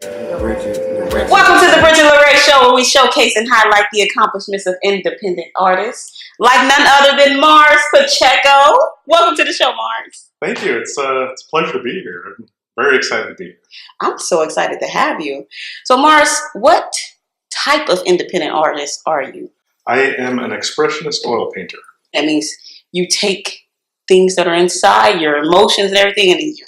Welcome to the Bridgett LaRé show, where we showcase and highlight the accomplishments of independent artists like none other than Marz Pacheco. Welcome to the show, Marz. Thank you. It's a pleasure to be here. I'm very excited to be here. I'm so excited to have you. So, Marz, what type of independent artist are you? I am an expressionist oil painter. That means you take things that are inside, your emotions and everything, and then you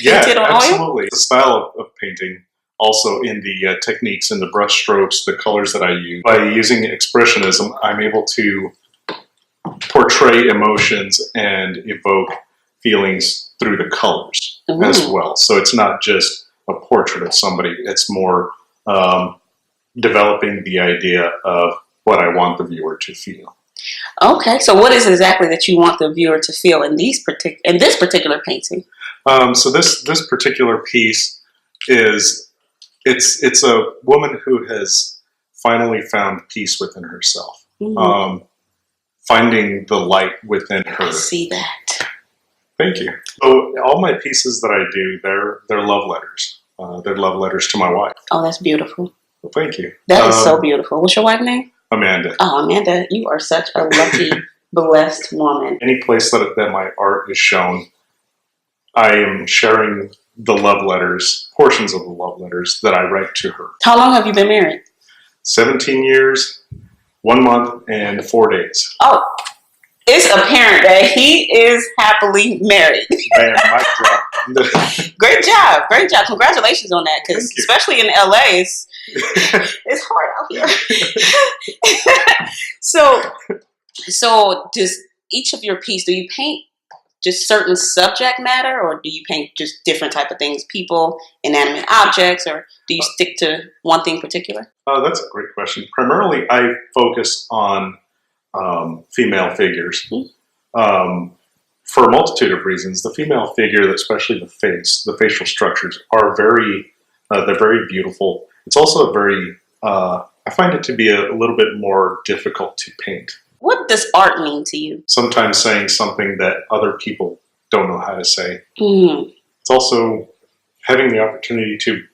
paint it on absolutely. oil? The style of painting, also in the techniques and the brush strokes, the colors that I use. By using expressionism, I'm able to portray emotions and evoke feelings through the colors as well. So it's not just a portrait of somebody. It's more developing the idea of what I want the viewer to feel. Okay, so what is exactly that you want the viewer to feel in this particular painting? So this particular piece is it's a woman who has finally found peace within herself, finding the light within her. I see that. Thank you. So all my pieces that I do, they're love letters. They're love letters to my wife. Oh, that's beautiful. Well, thank you. That is so beautiful. What's your wife's name? Amanda. Oh, Amanda, you are such a lucky, blessed woman. Any place that my art is shown, I am sharing the love letters, portions of the love letters that I write to her. How long have you been married? 17 years, 1 month, and 4 days. Oh, it's apparent that he is happily married. Man, mic drop. Great job. Great job. Congratulations on that, because especially in LA, it's hard out here. So does each of your pieces, do you paint just certain subject matter, or do you paint just different type of things, people, inanimate objects, or do you stick to one thing in particular? That's a great question. Primarily, I focus on female figures for a multitude of reasons. The female figure, especially the face, the facial structures, are they're very beautiful. It's also I find it to be a little bit more difficult to paint. What does art mean to you? Sometimes saying something that other people don't know how to say. It's also having the opportunity to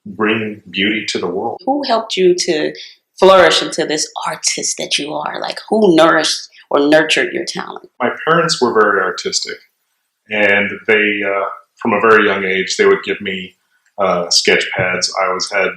bring beauty to the world. Who helped you to flourish into this artist that you are? Like, who nourished or nurtured your talent? My parents were very artistic, and they, from a very young age, they would give me sketch pads. I always had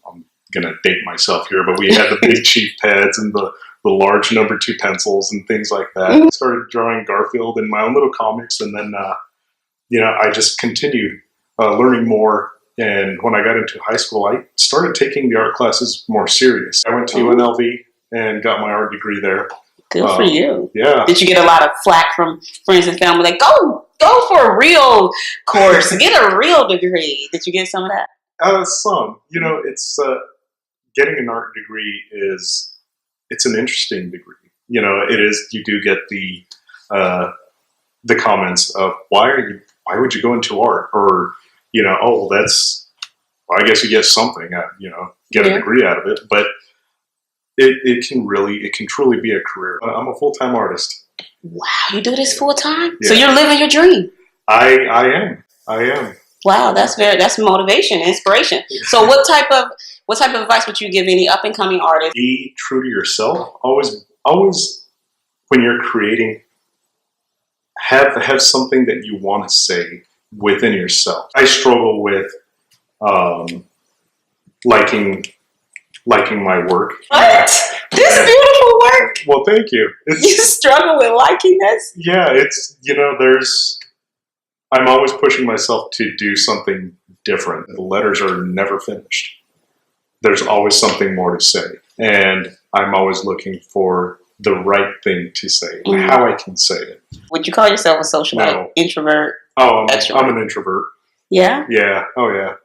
I'm going to date myself here, but we had the big cheap pads and the large number 2 pencils and things like that. I started drawing Garfield in my own little comics, and then, I just continued learning more. And when I got into high school, I started taking the art classes more serious. I went to UNLV and got my art degree there. Good for you. Yeah. Did you get a lot of flack from friends and family? Like, go for a real course, get a real degree. Did you get some of that? Some. It's getting an art degree it's an interesting degree. It is. You do get the comments of why would you go into art, or I guess you get something, get a degree out of it, but it can truly be a career. I'm a full-time artist. Wow, you do this full-time? Yeah. So you're living your dream. I am. Wow, that's motivation, inspiration. So what type of advice would you give any up-and-coming artist? Be true to yourself. Always when you're creating, have something that you want to say within yourself. I struggle with liking my work. What? This beautiful work? Well, thank you. You struggle with liking this? Yeah, it's, I'm always pushing myself to do something different. The letters are never finished. There's always something more to say. And I'm always looking for the right thing to say and how I can say it. Would you call yourself a socialite? No. Introvert? Oh, I'm an introvert. Yeah? Yeah. Oh, yeah.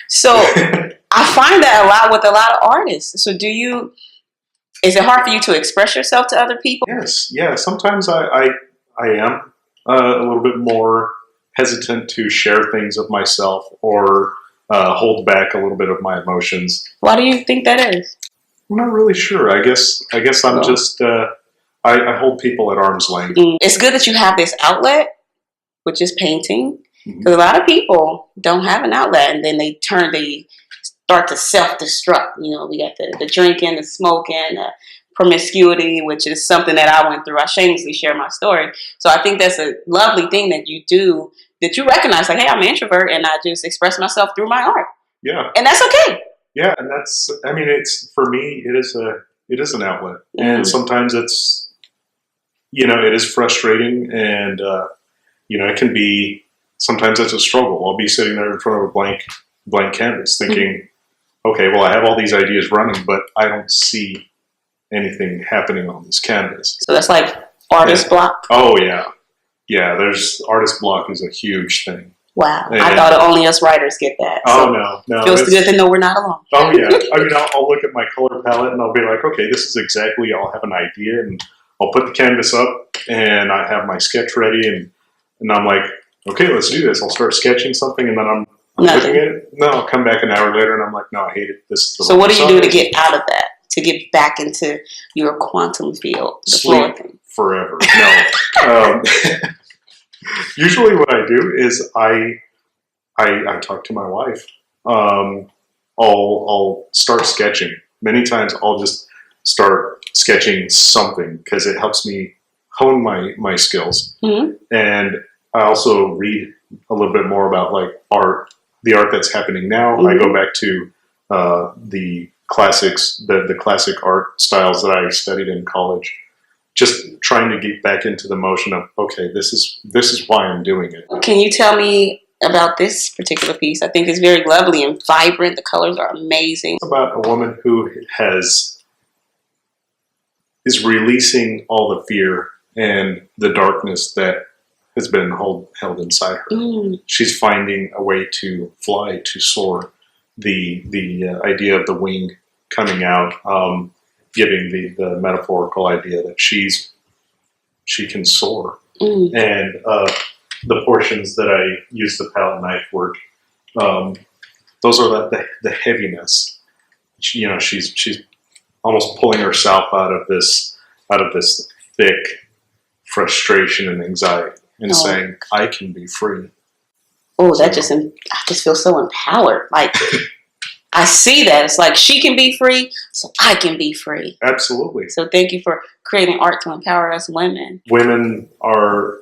So I find that a lot with a lot of artists. So is it hard for you to express yourself to other people? Yes. Yeah. Sometimes I am a little bit more hesitant to share things of myself, or hold back a little bit of my emotions. Why do you think that is? I'm not really sure. I guess I'm just I hold people at arm's length. It's good that you have this outlet, which is painting. Because a lot of people don't have an outlet, and then they start to self-destruct. You know, we got the drinking, the smoking, the promiscuity, which is something that I went through. I shamelessly share my story. So I think that's a lovely thing that you do, that you recognize, like, hey, I'm an introvert, and I just express myself through my art. Yeah. And that's okay. Yeah, and that's, I mean, it's, for me, it is an outlet. And sometimes it's, you know, it is frustrating, and, you know, it can be, sometimes it's a struggle. I'll be sitting there in front of a blank canvas thinking, okay, well, I have all these ideas running, but I don't see anything happening on this canvas. So that's like artist block? Oh, yeah. Yeah, artist block is a huge thing. Wow. And I thought only us writers get that. Oh, no. Feels good to know we're not alone. Oh, yeah. I mean, I'll look at my color palette and I'll be like, okay, this is exactly, I'll have an idea, and I'll put the canvas up and I have my sketch ready, and I'm like, okay, let's do this. I'll start sketching something, and then I'm looking at it. No, I'll come back an hour later and I'm like, no, I hate it. This is the So what do you do to get out of that? To get back into your quantum field? Sleep forever. No. Usually what I do is I talk to my wife. I'll start sketching. Many times I'll just start sketching something because it helps me hone my skills. And I also read a little bit more about like the art that's happening now. I go back to the classics, the classic art styles that I studied in college. Just trying to get back into the motion of, okay, this is why I'm doing it. Can you tell me about this particular piece? I think it's very lovely and vibrant. The colors are amazing. It's about a woman who is releasing all the fear and the darkness that has been held inside her. She's finding a way to fly, to soar. The idea of the wing coming out, giving the metaphorical idea that she can soar. And the portions that I use the palette knife work, those are the heaviness. You know, she's almost pulling herself out of this thick frustration and anxiety, and saying, I can be free. Oh, I just feel so empowered. Like, I see that. It's like, she can be free, so I can be free. Absolutely. So thank you for creating art to empower us women. Women are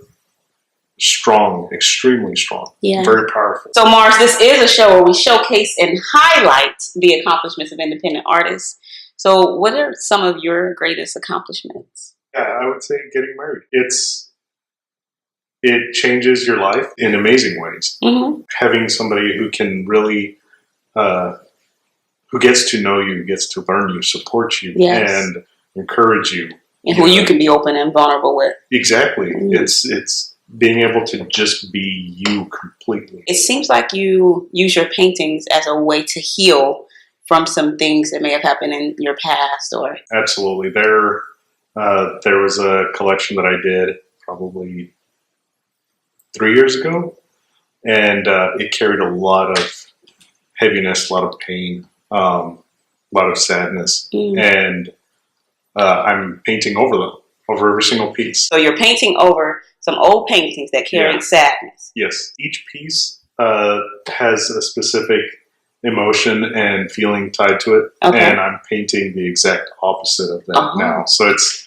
strong, extremely strong, very powerful. So Marz, this is a show where we showcase and highlight the accomplishments of independent artists. So what are some of your greatest accomplishments? Yeah, I would say getting married. It changes your life in amazing ways. Having somebody who can really, who gets to know you, gets to learn you, support you, and encourage you. And who you can be open and vulnerable with. Exactly. It's being able to just be you completely. It seems like you use your paintings as a way to heal from some things that may have happened in your past, or... Absolutely. There was a collection that I did probably 3 years ago, and it carried a lot of heaviness, a lot of pain, a lot of sadness, and I'm painting over every single piece. So you're painting over some old paintings that carry sadness. Yes. Each piece has a specific emotion and feeling tied to it, and I'm painting the exact opposite of that now. So it's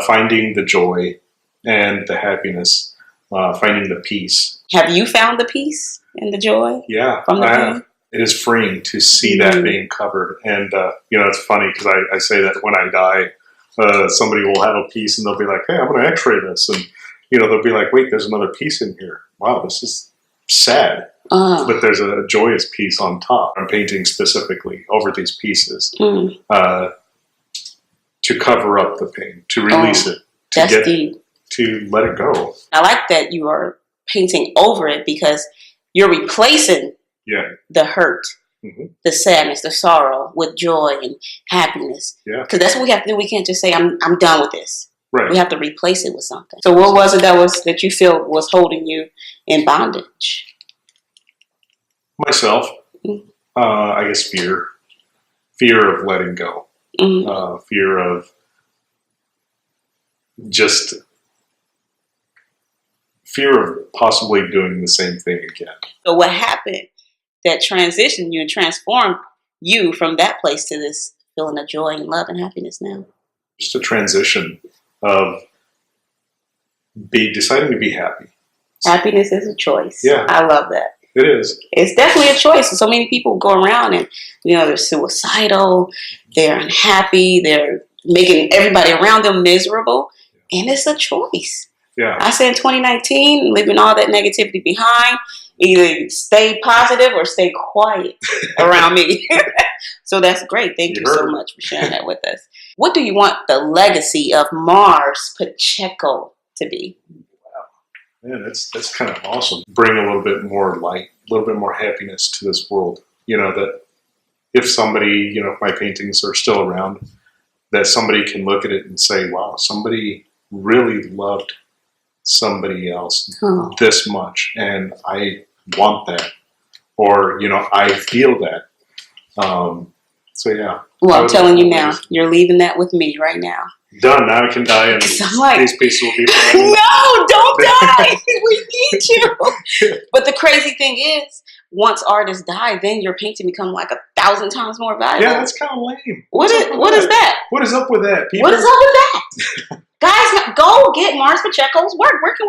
finding the joy and the happiness, finding the peace. Have you found the peace and the joy? Yeah, from the pain? It is freeing to see that being covered. And, you know, it's funny because I say that when I die, somebody will have a piece and they'll be like, hey, I'm going to x-ray this. And, you know, they'll be like, wait, there's another piece in here. Wow, this is sad. But there's a joyous piece on top. I'm painting specifically over these pieces to cover up the pain, to release it, to let it go. I like that you are painting over it because you're replacing the hurt, the sadness, the sorrow with joy and happiness. Because that's what we have to do. We can't just say, I'm done with this. Right. We have to replace it with something. So what was it that you feel was holding you in bondage? Myself. I guess fear of letting go, fear of just fear of possibly doing the same thing again. So what happened that transitioned you and transformed you from that place to this feeling of joy and love and happiness now? Just a transition of deciding to be happy. Happiness is a choice. Yeah. I love that. It is. It's definitely a choice. So many people go around and, they're suicidal, they're unhappy, they're making everybody around them miserable. And it's a choice. Yeah. I said in 2019, leaving all that negativity behind, either stay positive or stay quiet around me. So that's great. Thank you so much for sharing that with us. What do you want the legacy of Marz Pacheco to be? Yeah, that's kind of awesome. Bring a little bit more light, a little bit more happiness to this world. That if somebody, if my paintings are still around, that somebody can look at it and say, wow, somebody really loved somebody else this much, and I want that, or I feel that. So yeah. Well, I'm telling you now, you're leaving that with me right now. Done. Now I can die, and these pieces will be forever. No, don't die. We need you. But the crazy thing is, once artists die, then your painting becomes like 1,000 times more valuable. Yeah, that's kind of lame. What is that? What is up with that, people? What is up with that? Guys, go get Marz Pacheco's work. Where can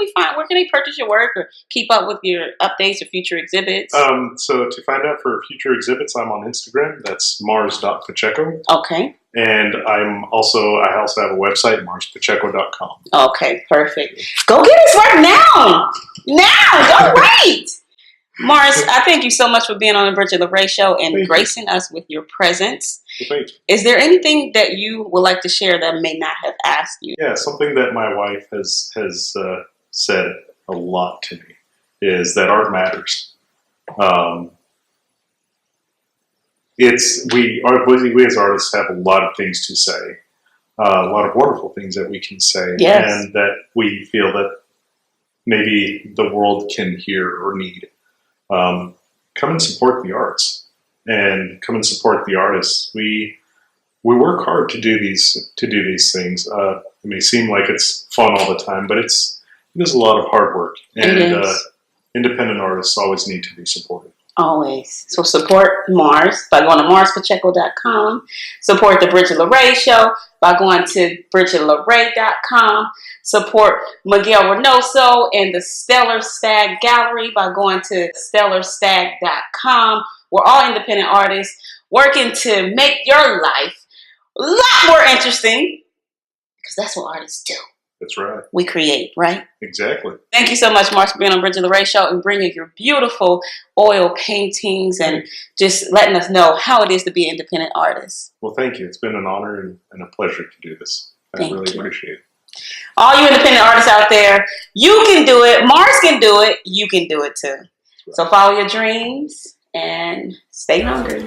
they purchase your work or keep up with your updates or future exhibits? So to find out for future exhibits, I'm on Instagram. That's marz.pacheco. Okay. And I also have a website, marzpacheco.com. Okay, perfect. Go get his work now. Don't wait. Marz, I thank you so much for being on the Bridgett LaRé Show and gracing us with your presence. Thank you. Is there anything that you would like to share that I may not have asked you? Yeah, something that my wife has said a lot to me is that art matters. We as artists have a lot of things to say, a lot of wonderful things that we can say, and that we feel that maybe the world can hear or need. Come and support the arts, and come and support the artists. We work hard to do these things. It may seem like it's fun all the time, but it is a lot of hard work, and independent artists always need to be supported. Always. So support Marz by going to marzpacheco.com. Support the Bridgett LaRé Show by going to bridgettlare.com. Support Miguel Reynoso and the Stellar Stag Gallery by going to stellarstag.com. We're all independent artists working to make your life a lot more interesting, because that's what artists do. That's right. We create, right? Exactly. Thank you so much, Marz, for being on Bridgett LaRé Show and bringing your beautiful oil paintings and just letting us know how it is to be an independent artist. Well, thank you. It's been an honor and a pleasure to do this. I really appreciate it. All you independent artists out there, you can do it. Marz can do it. You can do it too. Right. So follow your dreams and stay hungry.